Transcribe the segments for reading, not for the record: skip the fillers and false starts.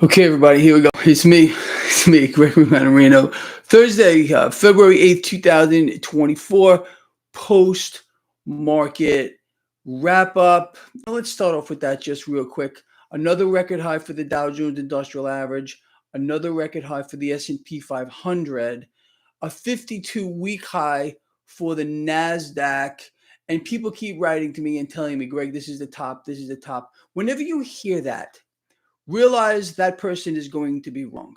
Okay, everybody, here we go. It's me. It's me, Gregory Mannarino. Thursday, February 8th, 2024, post market wrap up. Now, let's start off with that just real quick. Another record high for the Dow Jones Industrial Average, another record high for the S&P 500, a 52-week high for the NASDAQ. And people keep writing to me and telling me, Greg, this is the top, this is the top. Whenever you hear that, realize that person is going to be wrong.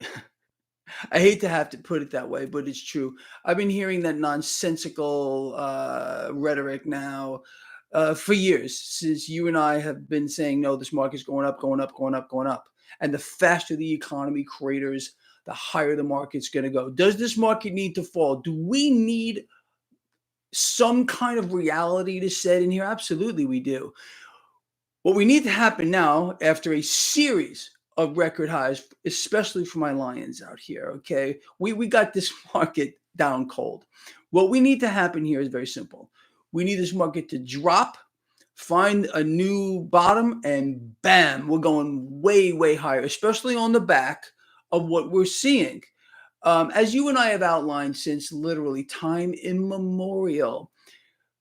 I hate to have to put it that way, but it's true. I've been hearing that nonsensical rhetoric now for years, since you and I have been saying, no, this market's going up, going up, going up, going up. And the faster the economy craters, the higher the market's going to go. Does this market need to fall? Do we need some kind of reality to set in here? Absolutely, we do. What we need to happen now, after a series of record highs, especially for my Lions out here, okay? We got this market down cold. What we need to happen here is very simple. We need this market to drop, find a new bottom, and bam, we're going way, way higher, especially on the back of what we're seeing. As you and I have outlined since literally time immemorial,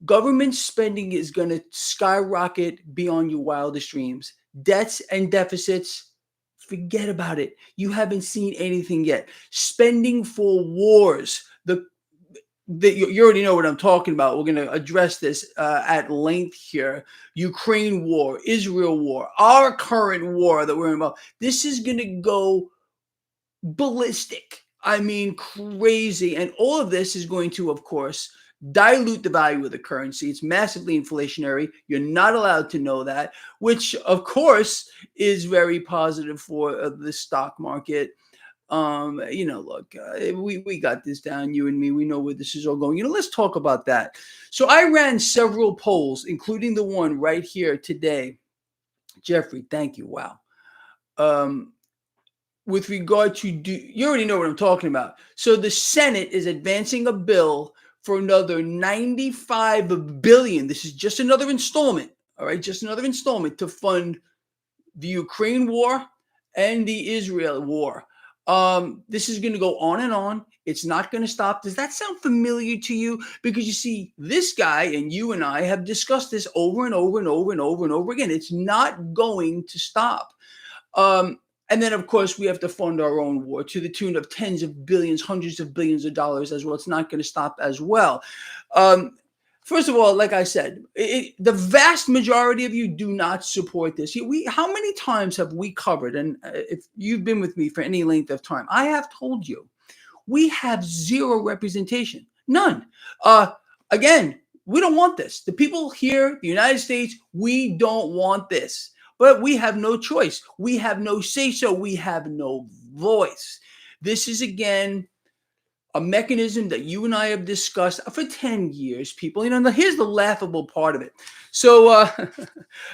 government spending is going to skyrocket beyond your wildest dreams. Debts and deficits, forget about it. You haven't seen anything yet. Spending for wars, you already know what I'm talking about. We're going to address this at length here. Ukraine war, Israel war, our current war that we're involved. This is going to go ballistic. I mean, crazy. And all of this is going to, of course, dilute the value of the currency. It's massively inflationary. You're not allowed to know that, which, of course, is very positive for the stock market. Look, we got this down, you and me. We know where this is all going. Let's talk about that. So I ran several polls, including the one right here today. Jeffrey, thank you. Wow. With regard to, you already know what I'm talking about. So the Senate is advancing a bill for another $95 billion. This is just another installment. All right, just another installment to fund the Ukraine war and the Israel war. This is going to go on and on. It's not going to stop. Does that sound familiar to you? Because you see, this guy and you and I have discussed this over and over and over and over and over again. It's not going to stop. And then, of course, we have to fund our own war to the tune of tens of billions, hundreds of billions of dollars as well. It's not going to stop as well. First of all, like I said, the vast majority of you do not support this. How many times have we covered, and if you've been with me for any length of time, I have told you, we have zero representation, none. Again, we don't want this. The people here, the United States, we don't want this. But we have no choice. We have no say-so. We have no voice. This is, again, a mechanism that you and I have discussed for 10 years, people. Here's the laughable part of it. So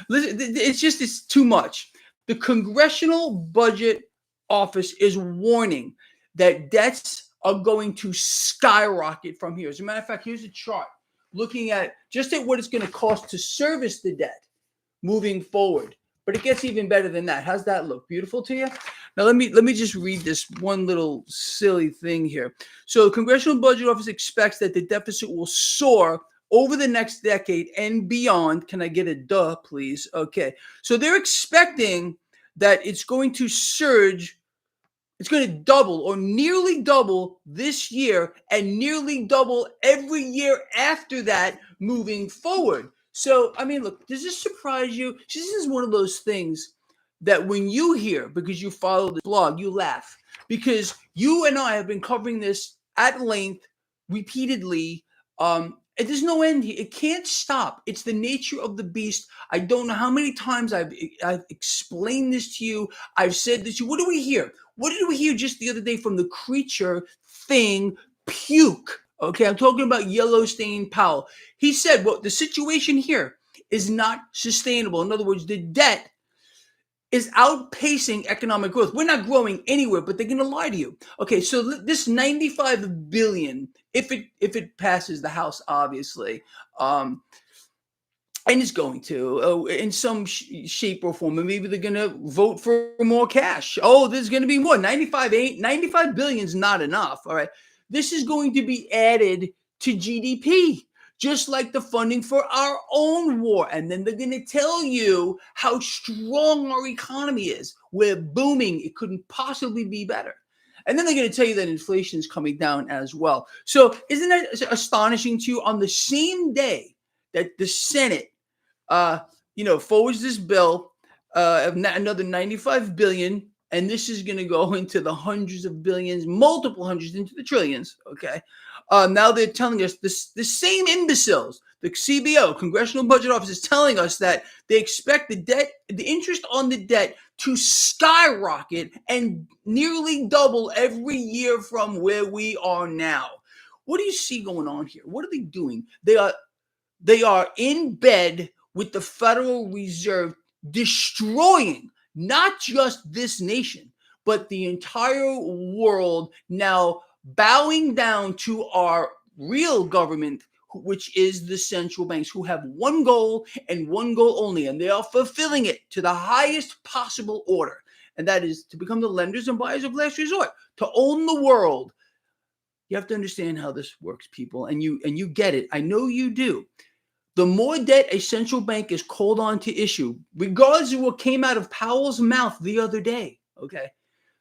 listen, it's too much. The Congressional Budget Office is warning that debts are going to skyrocket from here. As a matter of fact, here's a chart looking at what it's going to cost to service the debt moving forward. But it gets even better than that. How's that look? Beautiful to you? Now, let me just read this one little silly thing here. So the Congressional Budget Office expects that the deficit will soar over the next decade and beyond. Can I get a duh, please? Okay. So they're expecting that it's going to surge. It's going to double or nearly double this year and nearly double every year after that moving forward. So, I mean, look, does this surprise you? This is one of those things that when you hear, because you follow the blog, you laugh. Because you and I have been covering this at length, repeatedly. And there's no end here. It can't stop. It's the nature of the beast. I don't know how many times I've explained this to you. I've said this to you. What do we hear? What did we hear just the other day from the creature thing, Puke? Okay, I'm talking about Yellowstone Powell. He said, well, the situation here is not sustainable. In other words, the debt is outpacing economic growth. We're not growing anywhere, but they're going to lie to you. Okay, so this $95 billion, if it passes the House, obviously, and is going to in some shape or form, and maybe they're going to vote for more cash. Oh, there's going to be more. 95 billion is not enough. All right, this is going to be added to GDP, just like the funding for our own war. And then they're going to tell you how strong our economy is. We're booming. It couldn't possibly be better. And then they're going to tell you that inflation is coming down as well. So isn't that astonishing to you? On the same day that the Senate forwards this bill of another 95 billion, and this is going to go into the hundreds of billions, multiple hundreds, into the trillions. Okay, now they're telling us the same imbeciles, the CBO, Congressional Budget Office, is telling us that they expect the interest on the debt to skyrocket and nearly double every year from where we are now. What do you see going on here? What are they doing? They are in bed with the Federal Reserve, destroying not just this nation, but the entire world, now bowing down to our real government, which is the central banks, who have one goal and one goal only, and they are fulfilling it to the highest possible order. And that is to become the lenders and buyers of last resort, to own the world. You have to understand how this works, people, and you get it. I know you do. The more debt a central bank is called on to issue, regardless of what came out of Powell's mouth the other day, okay,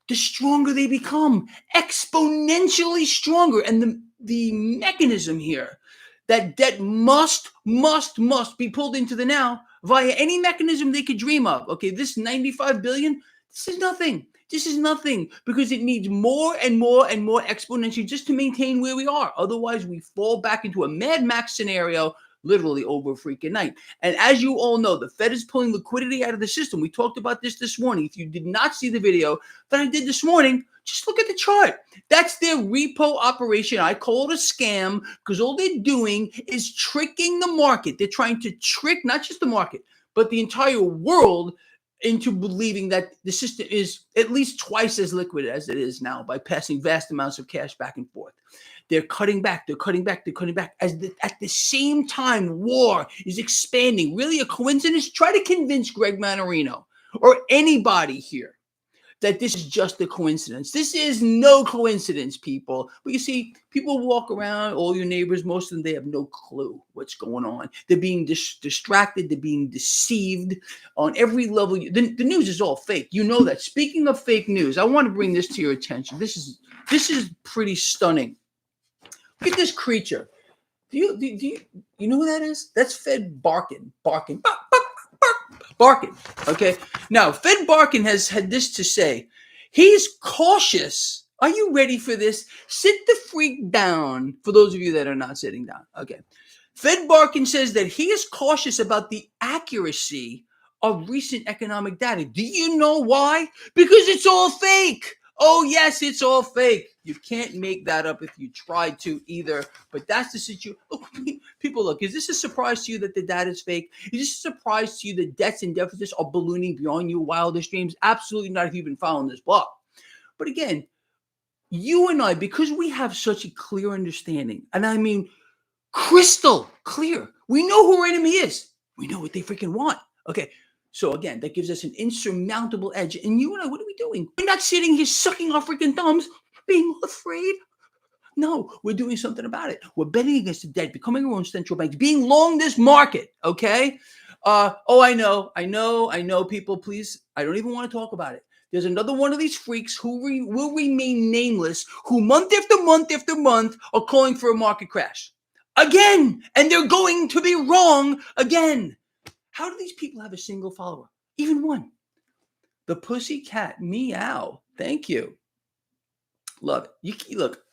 the stronger they become, exponentially stronger. And the mechanism here, that debt must be pulled into the now via any mechanism they could dream of. Okay, this 95 billion, this is nothing. This is nothing, because it needs more and more and more exponentially just to maintain where we are. Otherwise, we fall back into a Mad Max scenario literally over a freaking night. And as you all know, the Fed is pulling liquidity out of the system. We talked about this morning. If you did not see the video that I did this morning, just look at the chart. That's their repo operation. I call it a scam, because all they're doing is tricking the market. They're trying to trick not just the market, but the entire world into believing that the system is at least twice as liquid as it is now by passing vast amounts of cash back and forth. They're cutting back. At the same time, war is expanding. Really a coincidence? Try to convince Greg Mannarino or anybody here that this is just a coincidence. This is no coincidence, people. But you see, people walk around, all your neighbors, most of them, they have no clue what's going on. They're being distracted. They're being deceived on every level. The news is all fake. You know that. Speaking of fake news, I want to bring this to your attention. This is pretty stunning. Look at this creature. Do you know who that is? That's Fed Barkin. Barkin. Okay. Now, Fed Barkin has had this to say. He's cautious. Are you ready for this? Sit the freak down, for those of you that are not sitting down. Okay. Fed Barkin says that he is cautious about the accuracy of recent economic data. Do you know why? Because it's all fake. Oh, yes, it's all fake. You can't make that up if you try to either. But that's the situation. People, look, is this a surprise to you that the data is fake? Is this a surprise to you that debts and deficits are ballooning beyond your wildest dreams? Absolutely not, if you've been following this blog. But again, you and I, because we have such a clear understanding, and I mean crystal clear, we know who our enemy is. We know what they freaking want. Okay. So again, that gives us an insurmountable edge. And you and I, what are we doing? We're not sitting here sucking our freaking thumbs, being afraid. No, we're doing something about it. We're betting against the debt, becoming our own central banks, being long this market. Okay. I know, people, please. I don't even want to talk about it. There's another one of these freaks who will remain nameless, who month after month after month are calling for a market crash. Again. And they're going to be wrong again. How do these people have a single follower? Even one. The pussycat meow. Thank you. Love it. Look,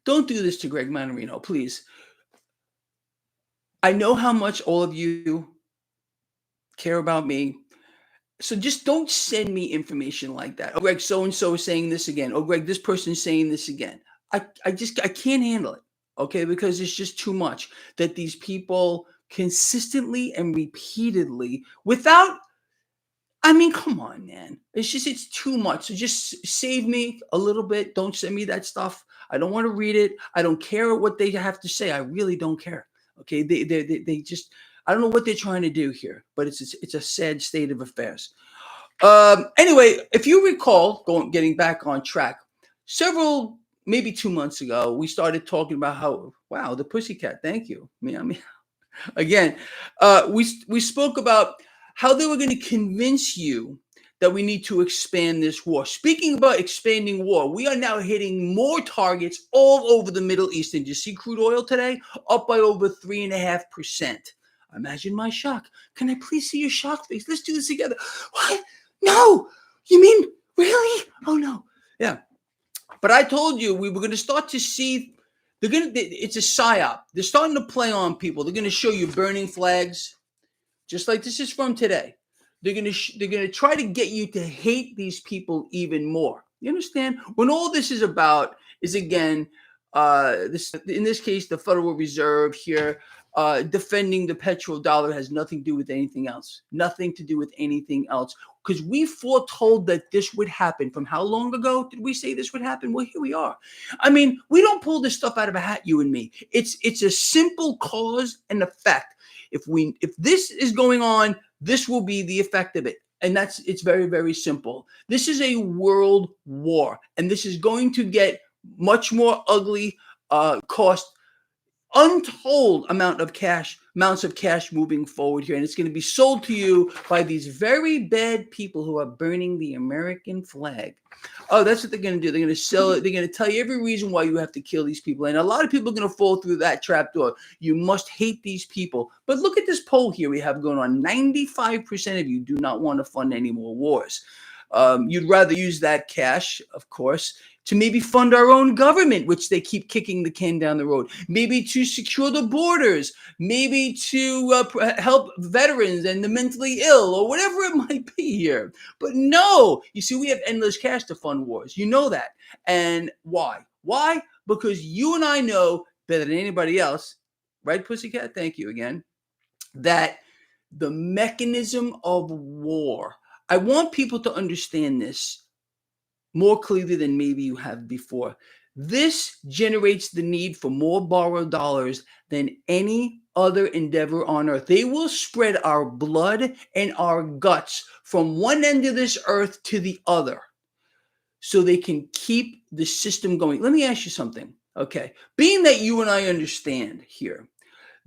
don't do this to Greg Mannarino, please. I know how much all of you care about me. So just don't send me information like that. Oh, Greg, so-and-so is saying this again. Oh, Greg, this person's saying this again. I can't handle it. Okay, because it's just too much that these people consistently and repeatedly without, I mean, come on, man. It's too much. So just save me a little bit. Don't send me that stuff. I don't want to read it. I don't care what they have to say. I really don't care. Okay. They just, I don't know what they're trying to do here, but it's a sad state of affairs. Anyway, if you recall, getting back on track, maybe 2 months ago, we started talking about how, wow, the pussycat, thank you. I mean, again, we spoke about how they were going to convince you that we need to expand this war. Speaking about expanding war, we are now hitting more targets all over the Middle East. Did you see crude oil today? Up by over 3.5%. Imagine my shock. Can I please see your shock face? Let's do this together. What? No. You mean really? Oh no. Yeah. But I told you we were going to start to see. It's a psyop. They're starting to play on people. They're going to show you burning flags, just like this is from today. They're going to try to get you to hate these people even more. You understand? When all this is about is, again, this, in this case, the Federal Reserve here, defending the petrodollar has nothing to do with anything else. Nothing to do with anything else. Because we foretold that this would happen. From how long ago did we say this would happen? Well, here we are. I mean, we don't pull this stuff out of a hat, you and me. It's a simple cause and effect. If this is going on, this will be the effect of it. And it's very, very simple. This is a world war, and this is going to get much more ugly, cost untold amounts of cash moving forward here. And it's going to be sold to you by these very bad people who are burning the American flag. Oh, that's what they're going to do. They're going to sell it. They're going to tell you every reason why you have to kill these people. And a lot of people are going to fall through that trapdoor. You must hate these people. But look at this poll here we have going on. 95% of you do not want to fund any more wars. You'd rather use that cash, of course, to maybe fund our own government, which they keep kicking the can down the road, maybe to secure the borders, maybe to help veterans and the mentally ill, or whatever it might be here. But no, you see, we have endless cash to fund wars. You know that. And why? Why? Because you and I know better than anybody else, right, Pussycat? Thank you again, that the mechanism of war, I want people to understand this more clearly than maybe you have before. This generates the need for more borrowed dollars than any other endeavor on earth. They will spread our blood and our guts from one end of this earth to the other so they can keep the system going. Let me ask you something, okay? Being that you and I understand here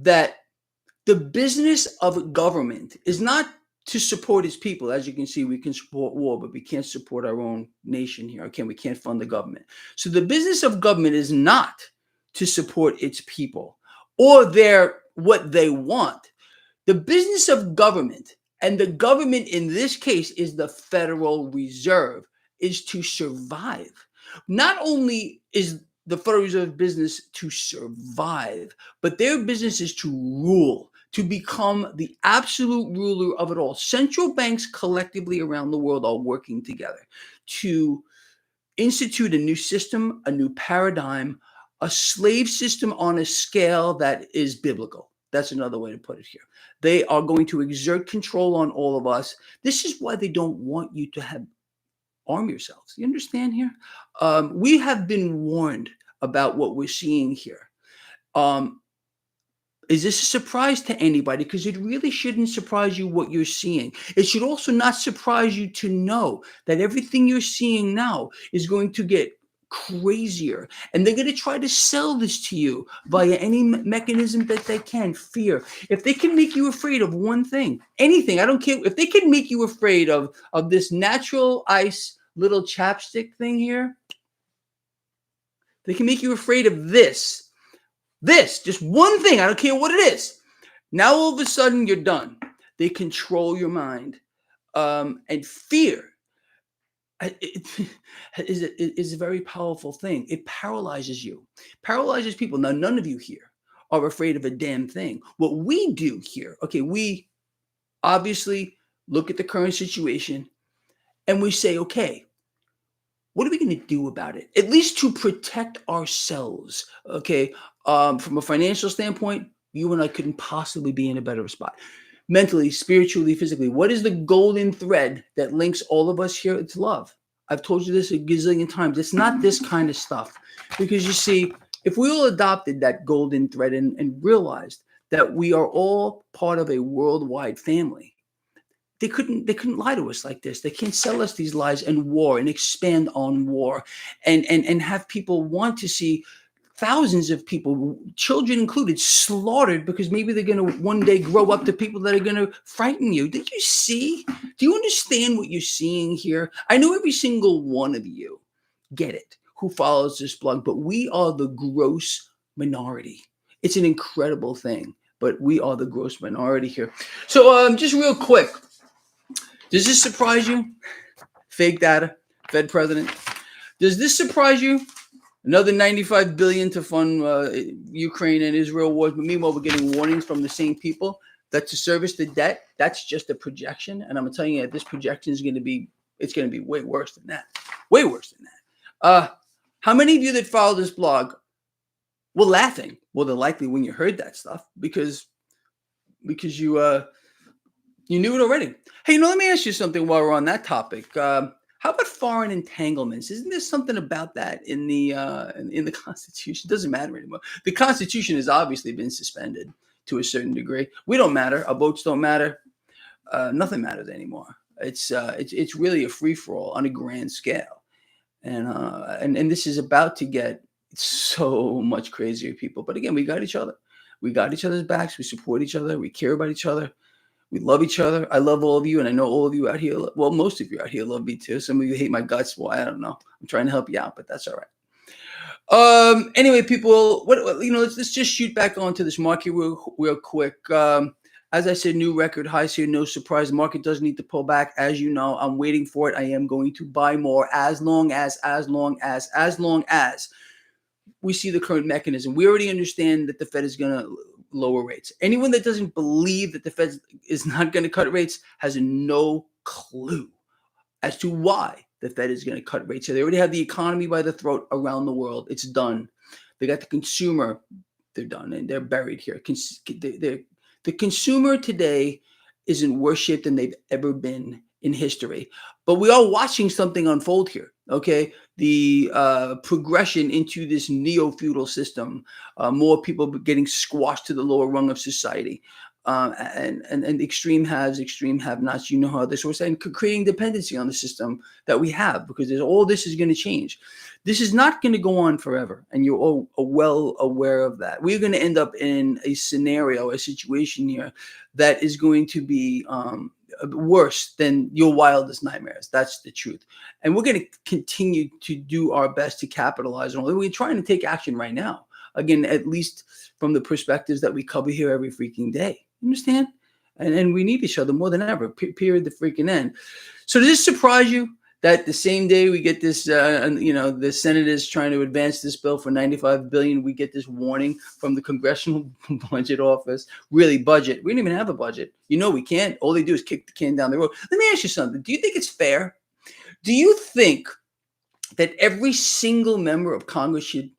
that the business of government is not to support its people. As you can see, we can support war, but we can't support our own nation here. Okay, we can't fund the government. So the business of government is not to support its people or what they want. The business of government, and the government in this case is the Federal Reserve, is to survive. Not only is the Federal Reserve business to survive, but their business is to rule, to become the absolute ruler of it all. Central banks collectively around the world are working together to institute a new system, a new paradigm, a slave system on a scale that is biblical. That's another way to put it here. They are going to exert control on all of us. This is why they don't want you to arm yourselves. You understand here? We have been warned about what we're seeing here. Is this a surprise to anybody? Because it really shouldn't surprise you what you're seeing. It should also not surprise you to know that everything you're seeing now is going to get crazier. And they're going to try to sell this to you via any mechanism that they can. Fear. If they can make you afraid of one thing, anything, I don't care. If they can make you afraid of this natural ice little chapstick thing here, they can make you afraid of this, just one thing. I don't care what it is. Now, all of a sudden, you're done. They control your mind. And fear is a very powerful thing. It paralyzes you, paralyzes people. Now, none of you here are afraid of a damn thing. What we do here, okay, we obviously look at the current situation and we say, okay, what are we going to do about it? At least to protect ourselves, okay? From a financial standpoint, you and I couldn't possibly be in a better spot. Mentally, spiritually, physically, what is the golden thread that links all of us here? It's love. I've told you this a gazillion times. It's not this kind of stuff. Because you see, if we all adopted that golden thread and realized that we are all part of a worldwide family. They couldn't lie to us like this. They can't sell us these lies and war and expand on war and have people want to see thousands of people, children included, slaughtered because maybe they're going to one day grow up to people that are going to frighten you. Did you see? Do you understand what you're seeing here? I know every single one of you get it who follows this blog, but we are the gross minority. It's an incredible thing, but we are the gross minority here. So just real quick, does this surprise you? Fake data, Fed president. Does this surprise you? Another 95 billion to fund Ukraine and Israel wars, but meanwhile we're getting warnings from the same people that to service the debt, that's just a projection. And I'm telling you, this projection is going to be, it's going to be way worse than that. Way worse than that. How many of you that follow this blog were laughing? Well, they're likely when you heard that stuff because you knew it already. Hey, let me ask you something while we're on that topic. How about foreign entanglements? Isn't there something about that in the Constitution? It doesn't matter anymore. The Constitution has obviously been suspended to a certain degree. We don't matter. Our votes don't matter. Nothing matters anymore. It's really a free for all on a grand scale, and this is about to get so much crazier, people. But again, we got each other. We got each other's backs. We support each other. We care about each other. We love each other. I love all of you, and I know all of you out here. Well, most of you out here love me too. Some of you hate my guts. Well, I don't know. I'm trying to help you out, but that's all right. Anyway, people, let's just shoot back onto this market real quick. As I said, new record highs here. No surprise. The market does need to pull back. As you know, I'm waiting for it. I am going to buy more as long as we see the current mechanism. We already understand that the Fed is going to lower rates. Anyone that doesn't believe that the Fed is not going to cut rates has no clue as to why the Fed is going to cut rates. So they already have the economy by the throat around the world. It's done. They got the consumer. They're done, and they're buried here. The consumer today is in worse shape than they've ever been in history. But we are watching something unfold here. Okay, the progression into this neo-feudal system, more people getting squashed to the lower rung of society, and extreme haves, extreme have-nots. You know how this works, and creating dependency on the system that we have, because all this is going to change. This is not going to go on forever, and you're all well aware of that. We're going to end up in a scenario, a situation here that is going to be worse than your wildest nightmares. That's the truth. And we're going to continue to do our best to capitalize on it. We're trying to take action right now. Again, at least from the perspectives that we cover here every freaking day. Understand? And we need each other more than ever. Period. The freaking end. So does this surprise you that the same day we get this, the Senate is trying to advance this bill for $95 billion, we get this warning from the Congressional Budget Office? Really, budget? We don't even have a budget. We can't. All they do is kick the can down the road. Let me ask you something. Do you think it's fair? Do you think that every single member of Congress should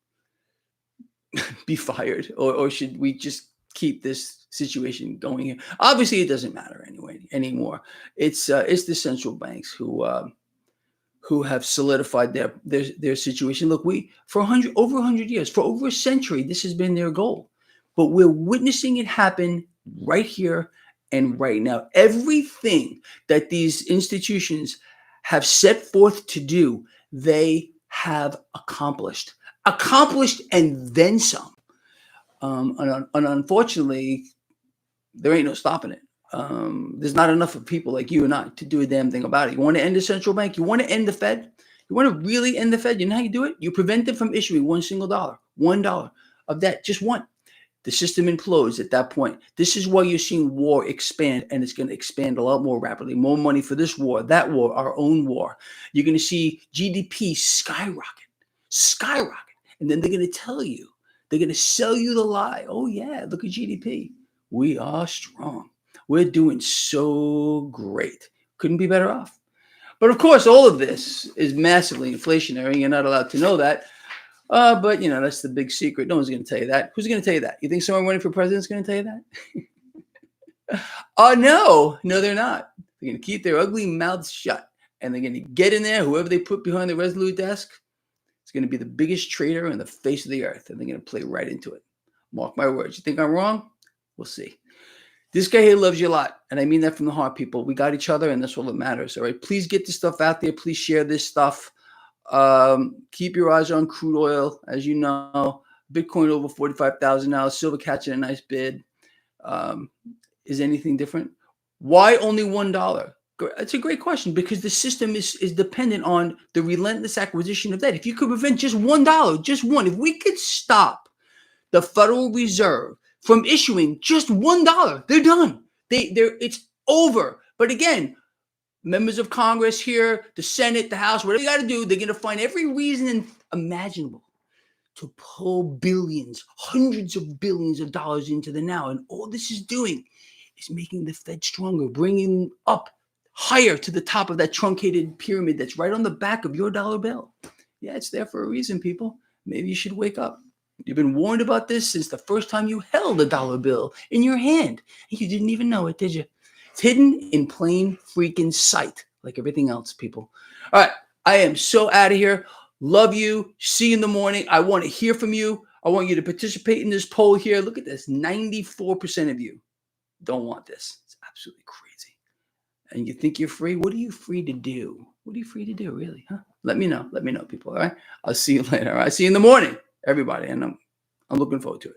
be fired, or should we just keep this situation going here? Obviously, it doesn't matter anymore. It's the central banks who have solidified their situation. Look, for over 100 years, for over a century, this has been their goal. But we're witnessing it happen right here and right now. Everything that these institutions have set forth to do, they have accomplished and then some. And unfortunately, there ain't no stopping it. There's not enough of people like you and I to do a damn thing about it. You want to end the central bank? You want to end the Fed? You want to really end the Fed? You know how you do it? You prevent them from issuing $1 of debt, just one. The system implodes at that point. This is why you're seeing war expand, and it's going to expand a lot more rapidly. More money for this war, that war, our own war. You're going to see GDP skyrocket. And then they're going to tell you, they're going to sell you the lie. Oh, yeah, look at GDP. We are strong. We're doing so great. Couldn't be better off. But of course, all of this is massively inflationary. You're not allowed to know that. But, that's the big secret. No one's going to tell you that. Who's going to tell you that? You think someone running for president is going to tell you that? No, they're not. They're going to keep their ugly mouths shut. And they're going to get in there. Whoever they put behind the Resolute desk, it's going to be the biggest traitor on the face of the earth. And they're going to play right into it. Mark my words. You think I'm wrong? We'll see. This guy here loves you a lot, and I mean that from the heart, people. We got each other, and that's all that matters. All right, please get this stuff out there. Please share this stuff. Keep your eyes on crude oil, as you know. Bitcoin over $45,000. Silver catching a nice bid. Is anything different? Why only $1? It's a great question, because the system is dependent on the relentless acquisition of debt. If you could prevent just $1, just one, if we could stop the Federal Reserve from issuing just $1, they're done. It's over. But again, members of Congress here, the Senate, the House, whatever you got to do, they're going to find every reason imaginable to pull billions, hundreds of billions of dollars into the now. And all this is doing is making the Fed stronger, bringing up higher to the top of that truncated pyramid that's right on the back of your dollar bill. Yeah, it's there for a reason, people. Maybe you should wake up. You've been warned about this since the first time you held a dollar bill in your hand. You didn't even know it, did you? It's hidden in plain freaking sight, like everything else, people. All right, I am so out of here. Love you. See you in the morning. I want to hear from you. I want you to participate in this poll here. Look at this. 94% of you don't want this. It's absolutely crazy. And you think you're free? What are you free to do? What are you free to do, really? Huh? Let me know. Let me know, people. All right. I'll see you later. All right. See you in the morning, everybody. And I'm looking forward to it.